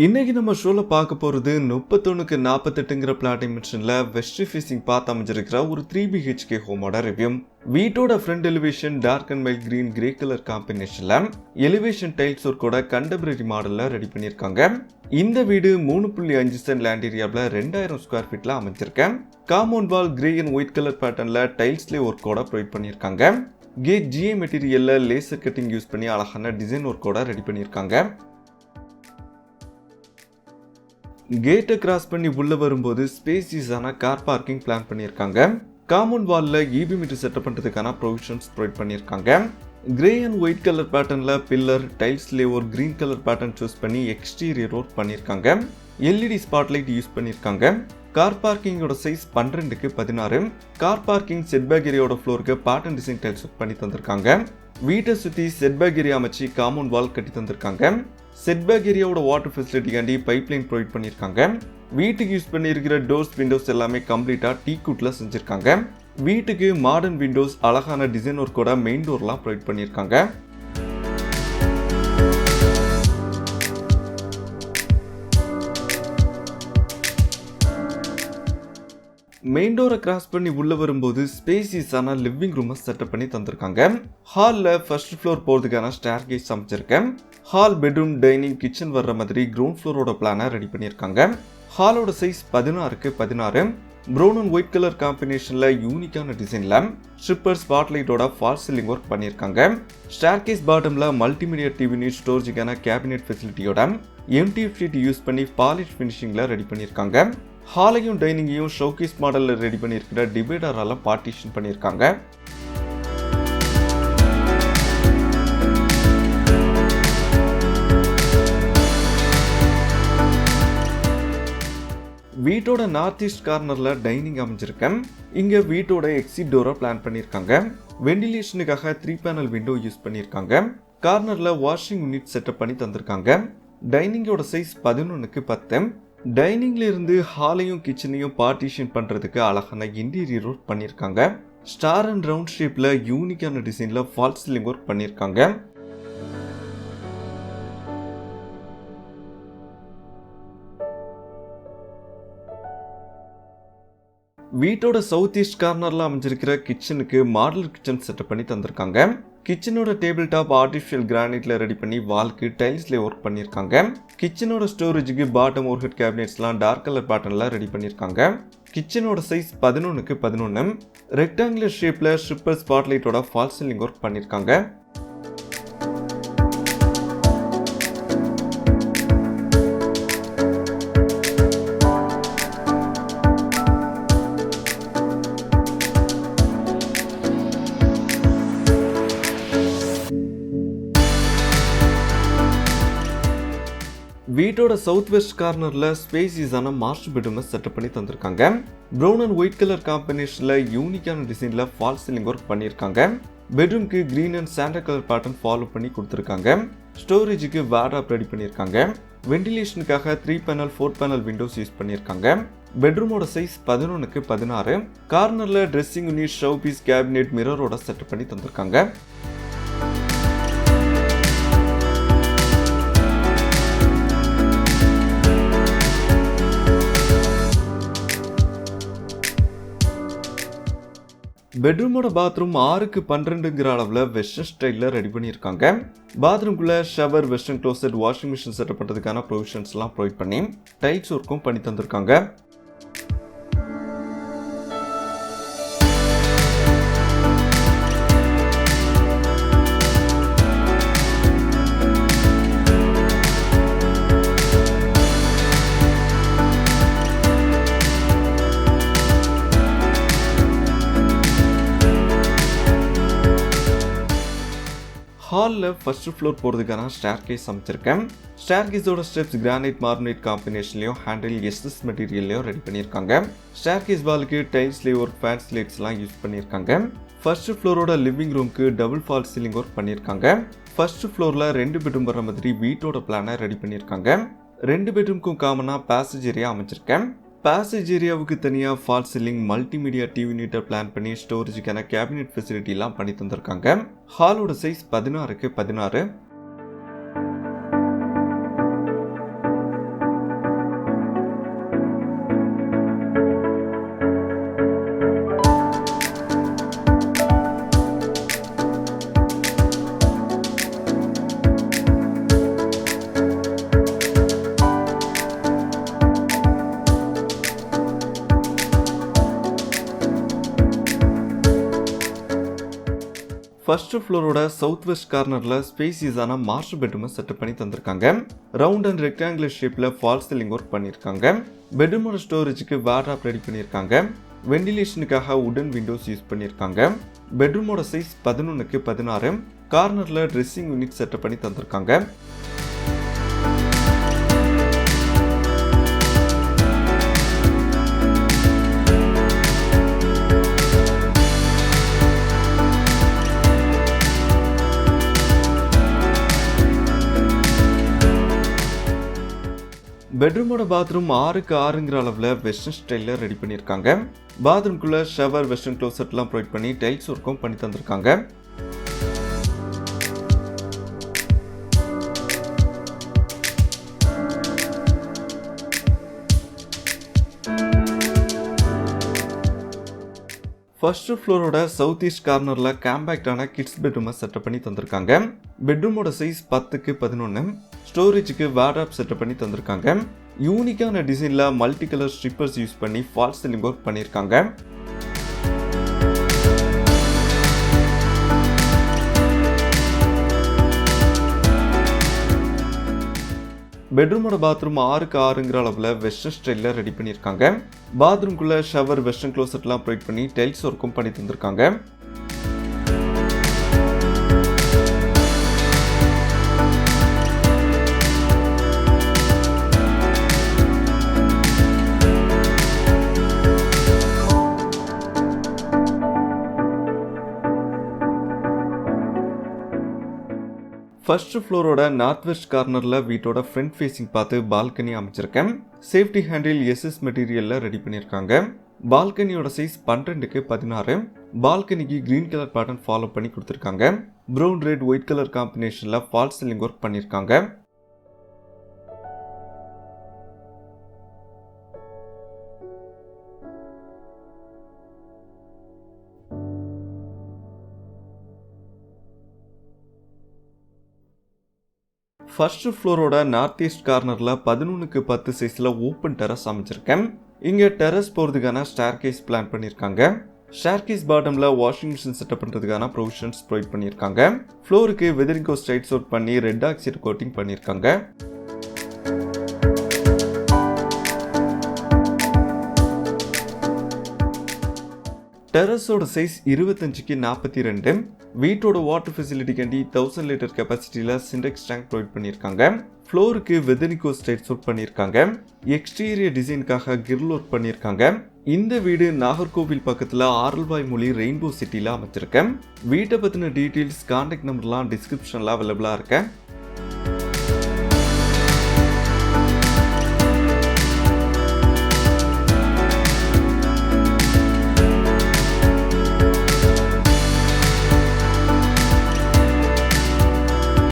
இன்னைக்கு நம்ம ஷோல பார்க்க போறது 31க்கு 48ங்கிற பிளாட் டைமென்ஷன்ல வெஸ்ட் ஃபேசிங் பார்த்து அமைஞ்சிருக்கிற ஒரு 3BHK ஹோமோட ரிவ்யூ. வீட்டோட front elevation dark and mild green grey colour காம்பினேஷன்ல எலிவேஷன் டைல்ஸ் ஒர்க்கோட கண்டெம்பரரி மாடல்ல ரெடி பண்ணியிருக்காங்க. இந்த வீடு 3.5 சென்ட் லேண்ட் ஏரியாவில் 2000 ஸ்கொயர் ஃபீட்ல அமைஞ்சிருக்கேன். Compound wall grey and white colour பேட்டர்ன்ல டைல்ஸ்லேயே ஒர்க்கோட ப்ரொவைட் பண்ணியிருக்காங்க. கேட் GA மெட்டீரியல்ல லேசர் கட்டிங் யூஸ் பண்ணி அழகான டிசைன் ஒர்க்கோட ரெடி பண்ணியிருக்காங்க. கேட்டை கிராஸ் பண்ணி உள்ள வரும்போது ஸ்பேசியஸான கார் பார்க்கிங் பிளான் பண்ணியிருக்காங்க. காம்பவுண்ட் வால்ல EB மீட்டர் செட்டப் பண்றதுக்கான ப்ரொவிஷன்ஸ் ப்ரொவைட் பண்ணியிருக்காங்க. கிரே அண்ட் ஒயிட் கலர் பேட்டர்ன்ல பில்லர் டைல்ஸ்ல ஒரு கிரீன் கலர் பேட்டர்ன் சூஸ் பண்ணி எக்ஸ்டீரியர் ஒர்க் பண்ணியிருக்காங்க. LED ஸ்பாட்லைட் யூஸ் பண்ணியிருக்காங்க. கார் பார்க்கிங்கோட சைஸ் 12க்கு 16. கார் பார்க்கிங் செட்பேக் ஏரியாவோட ஃப்ளோருக்கு பேட்டர்ன் டிசைன் டைல்ஸ் ஒர்க் பண்ணி தந்திருக்காங்க. வீட்டை சுற்றி செட்பேக் ஏரியா அமைச்சு காம்பவுண்ட் வால் கட்டி தந்திருக்காங்க. செட்பேக் ஏரியாவோட வாட்டர் ஃபெசிலிட்டிக்காண்டி பைப்லைன் ப்ரொவைட் பண்ணியிருக்காங்க. வீட்டுக்கு யூஸ் பண்ணியிருக்கிற டோர்ஸ் விண்டோஸ் எல்லாமே கம்ப்ளீட்டாக டீக்குட்ல செஞ்சுருக்காங்க. வீட்டுக்கு மாடர்ன் விண்டோஸ் அழகான டிசைன் ஒர்க்கோட மெயின் டோர்லாம் ப்ரொவைட் பண்ணியிருக்காங்க. மெயின் டோரை கிராஸ் பண்ணி உள்ள வரும்போது ஸ்பேசியஸான லிவிங் ரூமை செட்டப் பண்ணி தந்திருக்காங்க. ஹாலில் ஃபர்ஸ்ட் ஃப்ளோர் போகிறதுக்கான ஸ்டேர் கேஸ் அமைச்சிருக்கேன். ஹால் பெட்ரூம் டைனிங் கிச்சன் வர்ற மாதிரி கிரவுண்ட் ஃப்ளோரோட பிளானை ரெடி பண்ணியிருக்காங்க. ஹாலோட சைஸ் 16க்கு 16. ப்ரௌன் அண்ட் ஒயிட் கலர் காம்பினேஷன்ல யூனிக்கான டிசைன்ல ஸ்ட்ரிப்பர் ஸ்பாட்லைட்டோட ஃபால் சீலிங் ஒர்க் பண்ணியிருக்காங்க. ஸ்டேர் கேஸ் பாட்டம்ல மல்டிமீடியா டிவி யூனிட் ஸ்டோரேஜுக்கான கேபினெட் ஃபெசிலிட்டியோட MDF ஷீட் யூஸ் பண்ணி பாலிஷ் ஃபினிஷிங்ல ரெடி பண்ணியிருக்காங்க. ஹாலையும் டைனிங்கையும் ஷோகேஸ் மாடல்ல ரெடி பண்ணியிருக்கிற டிவைடரால பார்ட்டிஷன் பண்ணியிருக்காங்க. வீட்டோட நார்த் ஈஸ்ட் கார்னர்ல டைனிங் அமைஞ்சிருக்கேன். இங்க வீட்டோட எக்ஸிட் டோரை பிளான் பண்ணியிருக்காங்க. வெண்டிலேஷனுக்காக 3 பேனல் விண்டோ யூஸ் பண்ணியிருக்காங்க. கார்னர்ல வாஷிங் யூனிட் செட்டப் பண்ணி தந்திருக்காங்க. டைனிங்கோட சைஸ் 11க்கு 10. டைனிங்ல இருந்து ஹாலையும் கிச்சனையும் பார்ட்டிஷன் பண்றதுக்கு அழகான இன்டீரியர் ஒர்க் பண்ணியிருக்காங்க. ஸ்டார் அண்ட் ரவுண்ட் ஷேப்ல யூனிக்கான டிசைன்ல ஃபால் சீலிங் ஒர்க் பண்ணியிருக்காங்க. வீட்டோட சவுத் ஈஸ்ட் கார்னர்ல அமைஞ்சிருக்கிற கிச்சனுக்கு மாடல் கிச்சன் செட்டப் பண்ணி தந்திருக்காங்க. கிச்சனோட டேபிள் டாப் ஆர்டிஃபிஷியல் கிரானைட்ல ரெடி பண்ணி வால்க்கு டைல்ஸ்ல ஒர்க் பண்ணியிருக்காங்க. கிச்சனோட ஸ்டோரேஜுக்கு பாட்டம் ஓவர்ஹெட் கேபினெட்ஸ்லாம் டார்க் கலர் பேட்டர்ன்ல ரெடி பண்ணியிருக்காங்க. கிச்சனோட சைஸ் 11க்கு 11. ரெக்டாங்குலர் ஷேப்ல ஸ்ட்ரிப்பர் ஸ்பாட்லைட்டோட ஃபால் சீலிங் ஒர்க் பண்ணியிருக்காங்க. வீட்டோட சவுத் வெஸ்ட் கார்னர்ல ஸ்பேசியஸான மாஸ்டர் பெட்ரூமை செட்டப் பண்ணி தந்திருக்காங்க. ப்ரௌன் அண்ட் ஒயிட் கலர் காம்பினேஷன்ல யூனிக்கான டிசைன்ல ஃபால் சீலிங் ஒர்க் பண்ணியிருக்காங்க. பெட்ரூம்க்கு green and sandal colour pattern follow பண்ணி கொடுத்துருக்காங்க. ஸ்டோரேஜுக்கு வார்ட்ரோப் ரெடி பண்ணியிருக்காங்க. வெண்டிலேஷனுக்காக 3 பேனல் 4 பேனல் விண்டோஸ் யூஸ் பண்ணியிருக்காங்க. பெட்ரூமோட சைஸ் 11க்கு 16. கார்னர்ல dressing unit show piece cabinet மிரரோட செட்டப் பண்ணி தந்திருக்காங்க. பெட்ரூமோட பாத்ரூம் 6க்கு 12ங்கிற அளவில் வெஸ்டர்ன் ஸ்டைலில் ரெடி பண்ணியிருக்காங்க. பாத்ரூம்குள்ள shower, western closet, washing machine setup பண்ணுறதுக்கான ப்ரொவிஷன்ஸ்லாம் ப்ரொவைட் பண்ணி டைல்ஸ் ஒர்க்கும் பண்ணி தந்திருக்காங்க. ஹாலில் ஃபர்ஸ்ட் ஃப்ளோர் போகிறதுக்கான ஸ்டேர் கேஸ் அமைச்சிருக்கேன். ஸ்டேர் கேஸோட steps granite மார்பனேட் காம்பினேஷன்லையும் handle SS மெட்டீரியல்லையும் ready பண்ணியிருக்காங்க. ஸ்டேர் கேஸ் வாலுக்கு டைல்ஸ்லேயே ஒரு ஃபேன் ஸ்லேட்ஸ்லாம் யூஸ் பண்ணியிருக்காங்க. ஃபர்ஸ்ட் ஃப்ளோரோட லிவிங் ரூமுக்கு டபுள் ஃபால் சீலிங் ஒர்க் பண்ணியிருக்காங்க. ஃபர்ஸ்ட் ஃப்ளோரில் 2 பெட்ரூம் வர மாதிரி வீட்டோட பிளானை ரெடி பண்ணியிருக்காங்க. 2 பெட்ரூமுக்கும் காமனாக பேசேஜ் ஏரியா அமைச்சிருக்கேன். பேசேஜ் ஏரியாவுக்கு தனியாக ஃபால் சீலிங் மல்டிமீடியா டிவி யூனிட்டை பிளான் பண்ணி ஸ்டோரேஜுக்கான கேபினெட் ஃபெசிலிட்டிலாம் பண்ணி தந்திருக்காங்க. ஹாலோட சைஸ் 16க்கு 16. ஃபர்ஸ்ட் ஃப்ளோரோட சவுத் வெஸ்ட் கார்னர்ல ஸ்பேசியஸான மாஸ்டர் பெட்ரூமை செட்டப் பண்ணி தந்திருக்காங்க. ரவுண்ட் அண்ட் ரெக்டாங்குலர் ஷேப்ல ஃபால் சீலிங் ஒர்க் பண்ணியிருக்காங்க. பெட்ரூமோட ஸ்டோரேஜுக்கு வார்ட்ரோப் ரெடி பண்ணியிருக்காங்க. வெண்டிலேஷனுக்காக உடன் விண்டோஸ் யூஸ் பண்ணியிருக்காங்க. பெட்ரூமோட சைஸ் 11x16. கார்னர்ல ட்ரெஸ்ஸிங் யூனிட் செட்டப் பண்ணி தந்திருக்காங்க. பெட்ரூமோட பாத்ரூம் 6x6 அளவுல வெஸ்டர்ன் ஸ்டைல்ல ரெடி பண்ணியிருக்காங்க. பாத்ரூம்குள்ள ஷவர், வெஸ்டர்ன் க்ளோசெட்லாம் ப்ரொவைட் பண்ணி டைல்ஸ் ஒர்க்கும் பண்ணி தந்திருக்காங்க. ஃபர்ஸ்ட் ஃப்ளோரோட சவுத் ஈஸ்ட் கார்னர்ல காம்பேக்டான கிட்ஸ் பெட்ரூமை செட்டப் பண்ணி தந்திருக்காங்க. பெட்ரூமோட சைஸ் 10x11. ஸ்டோரேஜுக்கு வார்ட்ரோப் செட்டப் பண்ணி தந்திருக்காங்க. யூனிக்கான டிசைன்ல மல்டி கலர் ஸ்ட்ரிப்பர்ஸ் யூஸ் பண்ணி ஃபால் சீலிங் ஒர்க் பண்ணியிருக்காங்க. பெட்ரூமோட பாத்ரூம் 6x6 அளவுல வெஸ்டர்ன் ஸ்டைல்ல ரெடி பண்ணியிருக்காங்க. பாத்ரூம்குள்ள ஷவர், வெஸ்டர்ன் க்ளோசெட்லாம் ப்ரொவைட் பண்ணி டைல்ஸ் ஒர்க்கும் பண்ணி தந்திருக்காங்க. ஃபர்ஸ்ட் ஃப்ளோரோட நார்த் வெஸ்ட் கார்னர்ல வீட்டோட ஃப்ரண்ட் ஃபேசிங் பார்த்து பால்கனி அமைச்சிருக்கேன். சேஃப்டி ஹேண்டில் எஸ்எஸ் மெட்டீரியல்ல ரெடி பண்ணியிருக்காங்க. பால்கனியோட சைஸ் 12x16. பால்கனிக்கு கிரீன் கலர் பேட்டர்ன் ஃபாலோ பண்ணி கொடுத்துருக்காங்க. ப்ரௌன், ரெட், ஒயிட் கலர் காம்பினேஷன்ல ஃபால் சீலிங் ஒர்க் பண்ணியிருக்காங்க. ஃபர்ஸ்ட் ஃப்ளோரோட நார்த் ஈஸ்ட் கார்னர்ல 11x10 சைஸ்ல ஓப்பன் டெரஸ் அமைச்சிருக்கேன். இங்க டெரஸ் போறதுக்கான ஸ்டேர்கேஸ் பிளான் பண்ணியிருக்காங்க. Staircase bottom washing machine setup பண்றதுக்கான ப்ரொவிஷன்ஸ் ப்ரொவைட் பண்ணியிருக்காங்க. ஃப்ளோருக்கு வெதரிங் கோட் டைல்ஸ் ஒர்க் பண்ணி ரெட் ஆக்சைடு கோட்டிங் பண்ணியிருக்காங்க. டெரஸோட சைஸ் 25x42. வீட்டோட வாட்டர் ஃபெசிலிட்டிக்காண்டி 1000 லிட்டர் கெப்பாசிட்டியில சிண்டெக்ஸ் டேங்க் ப்ரொவைட் பண்ணியிருக்காங்க. ஃப்ளோருக்கு வெதரிகோ டைல்ஸ் ஒர்க் பண்ணியிருக்காங்க. எக்ஸ்டீரியர் டிசைனுக்காக கிரில் ஒர்க் பண்ணியிருக்காங்க. இந்த வீடு நாகர்கோவில் பக்கத்துல ஆரல்வாய்மொழி ரெயின்போ சிட்டில அமைச்சிருக்கேன். வீட்டை பத்தின டீட்டெயில்ஸ், கான்டாக்ட் நம்பர்லாம் டிஸ்கிரிப்ஷன்ல அவைலபிளா இருக்கேன்.